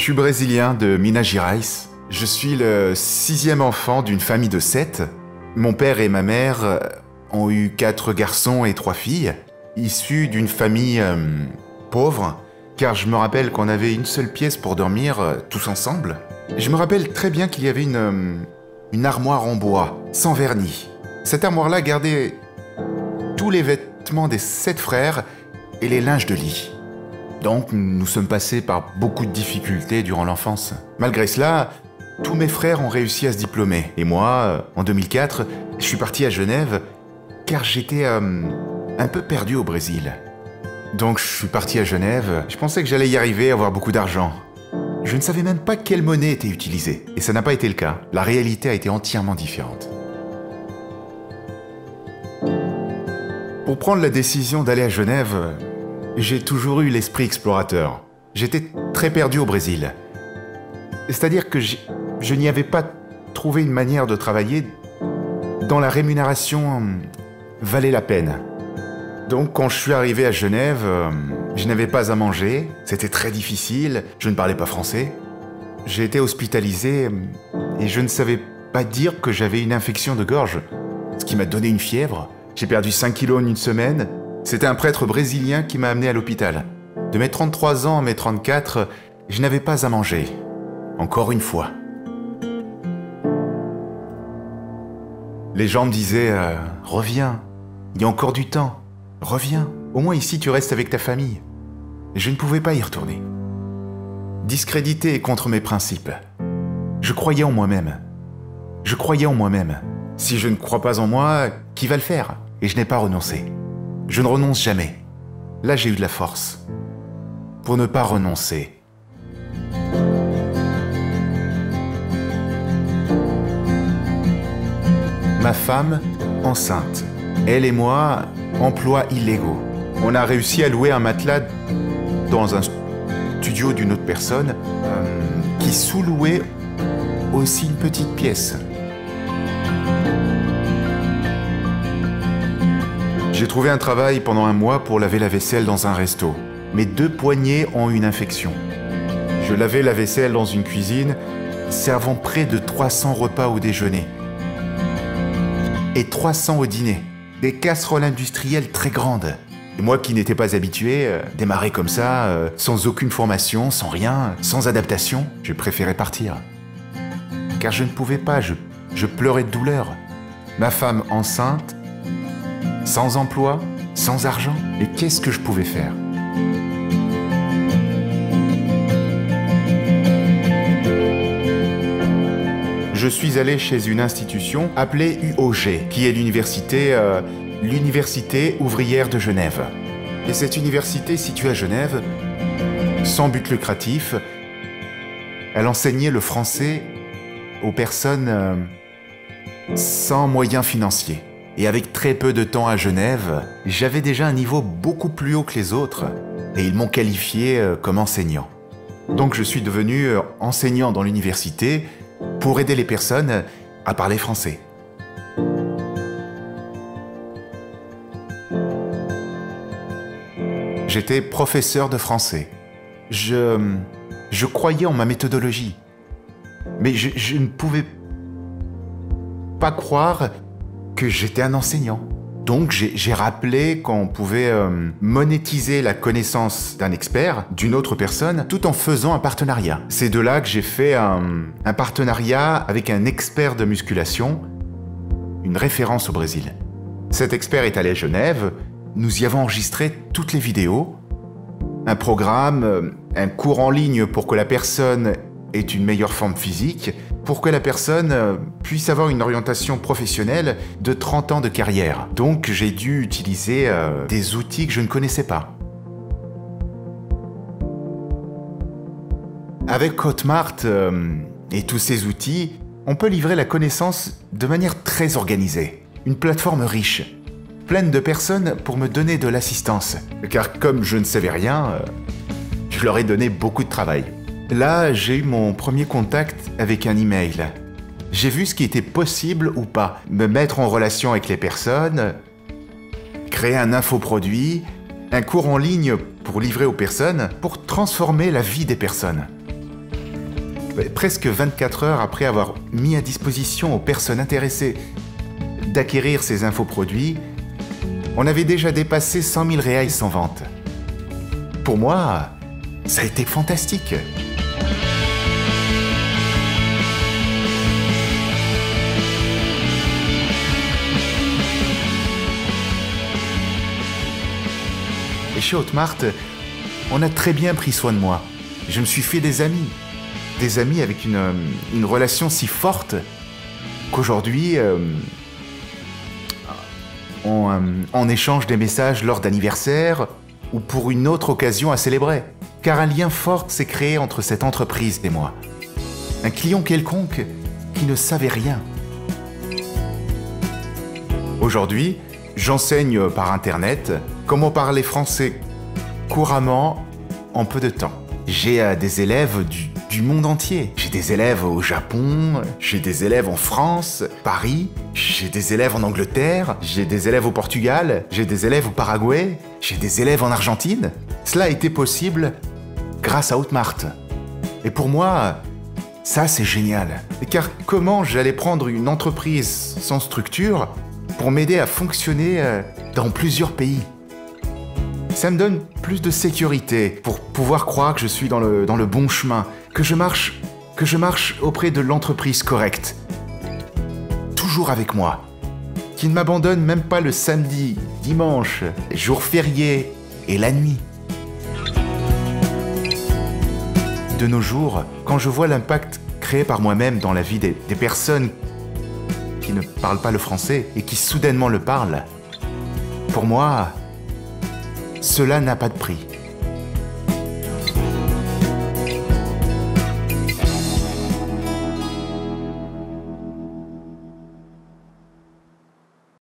suis brésilien de Minas Gerais. Je suis le 6e enfant d'une famille de 7. Mon père et ma mère ont eu 4 garçons et 3 filles, issus d'une famille pauvre, car je me rappelle qu'on avait une seule pièce pour dormir tous ensemble. Je me rappelle très bien qu'il y avait une armoire en bois, sans vernis. Cette armoire-là gardait tous les vêtements des 7 frères et les linges de lit. Donc, nous sommes passés par beaucoup de difficultés durant l'enfance. Malgré cela, tous mes frères ont réussi à se diplômer. Et moi, en 2004, je suis parti à Genève car j'étais un peu perdu au Brésil. Donc, je suis parti à Genève. Je pensais que j'allais y arriver, avoir beaucoup d'argent. Je ne savais même pas quelle monnaie était utilisée. Et ça n'a pas été le cas. La réalité a été entièrement différente. Pour prendre la décision d'aller à Genève, j'ai toujours eu l'esprit explorateur. J'étais très perdu au Brésil. C'est-à-dire que je n'y avais pas trouvé une manière de travailler dont la rémunération valait la peine. Donc quand je suis arrivé à Genève, je n'avais pas à manger, c'était très difficile, je ne parlais pas français. J'ai été hospitalisé et je ne savais pas dire que j'avais une infection de gorge, ce qui m'a donné une fièvre. J'ai perdu 5 kilos en une semaine. C'était un prêtre brésilien qui m'a amené à l'hôpital. De mes 33 ans à mes 34, je n'avais pas à manger. Encore une fois. Les gens me disaient « Reviens, il y a encore du temps. Reviens, au moins ici tu restes avec ta famille. » Je ne pouvais pas y retourner. Discrédité et contre mes principes. Je croyais en moi-même. Je croyais en moi-même. Si je ne crois pas en moi, qui va le faire? Et je n'ai pas renoncé. Je ne renonce jamais. Là, j'ai eu de la force. Pour ne pas renoncer. Ma femme, enceinte. Elle et moi, emplois illégaux. On a réussi à louer un matelas dans un studio d'une autre personne qui sous-louait aussi une petite pièce. J'ai trouvé un travail pendant un mois pour laver la vaisselle dans un resto. Mes 2 poignets ont eu une infection. Je lavais la vaisselle dans une cuisine, servant près de 300 repas au déjeuner. Et 300 au dîner. Des casseroles industrielles très grandes. Et moi qui n'étais pas habitué, démarrer comme ça, sans aucune formation, sans rien, sans adaptation, je préférais partir. Car je ne pouvais pas, je pleurais de douleur. Ma femme enceinte, sans emploi, sans argent, et qu'est-ce que je pouvais faire? Je suis allé chez une institution appelée UOG, qui est l'université ouvrière de Genève. Et cette université située à Genève, sans but lucratif, elle enseignait le français aux personnes sans moyens financiers. Et avec très peu de temps à Genève, j'avais déjà un niveau beaucoup plus haut que les autres, et ils m'ont qualifié comme enseignant. Donc je suis devenu enseignant dans l'université pour aider les personnes à parler français. J'étais professeur de français. Je croyais en ma méthodologie, mais je ne pouvais pas croire que j'étais un enseignant. Donc j'ai rappelé qu'on pouvait monétiser la connaissance d'un expert, d'une autre personne, tout en faisant un partenariat. C'est de là que j'ai fait un partenariat avec un expert de musculation, une référence au Brésil. Cet expert est allé à Genève, nous y avons enregistré toutes les vidéos, un programme, un cours en ligne pour que la personne ait une meilleure forme physique, pour que la personne puisse avoir une orientation professionnelle de 30 ans de carrière. Donc j'ai dû utiliser des outils que je ne connaissais pas. Avec Hotmart et tous ces outils, on peut livrer la connaissance de manière très organisée. Une plateforme riche, pleine de personnes pour me donner de l'assistance. Car comme je ne savais rien, je leur ai donné beaucoup de travail. Là, j'ai eu mon premier contact avec un email. J'ai vu ce qui était possible ou pas. Me mettre en relation avec les personnes, créer un infoproduit, un cours en ligne pour livrer aux personnes, pour transformer la vie des personnes. presque 24 heures après avoir mis à disposition aux personnes intéressées d'acquérir ces infoproduits, on avait déjà dépassé 100 000 reais en vente. Pour moi, ça a été fantastique. Et chez Hautmart, on a très bien pris soin de moi. Je me suis fait des amis avec une relation si forte qu'aujourd'hui, on échange des messages lors d'anniversaires ou pour une autre occasion à célébrer. Car un lien fort s'est créé entre cette entreprise et moi. Un client quelconque qui ne savait rien. Aujourd'hui, j'enseigne par Internet comment parler français couramment en peu de temps. J'ai des élèves du monde entier. J'ai des élèves au Japon, j'ai des élèves en France, Paris, j'ai des élèves en Angleterre, j'ai des élèves au Portugal, j'ai des élèves au Paraguay, j'ai des élèves en Argentine. Cela a été possible grâce à Hautmart. Et pour moi, ça c'est génial. Car comment j'allais prendre une entreprise sans structure pour m'aider à fonctionner dans plusieurs pays? Ça me donne plus de sécurité pour pouvoir croire que je suis dans le bon chemin, que je marche auprès de l'entreprise correcte. Toujours avec moi. Qui ne m'abandonne même pas le samedi, dimanche, les jours fériés et la nuit. De nos jours, quand je vois l'impact créé par moi-même dans la vie des personnes qui ne parlent pas le français et qui soudainement le parlent, pour moi, cela n'a pas de prix.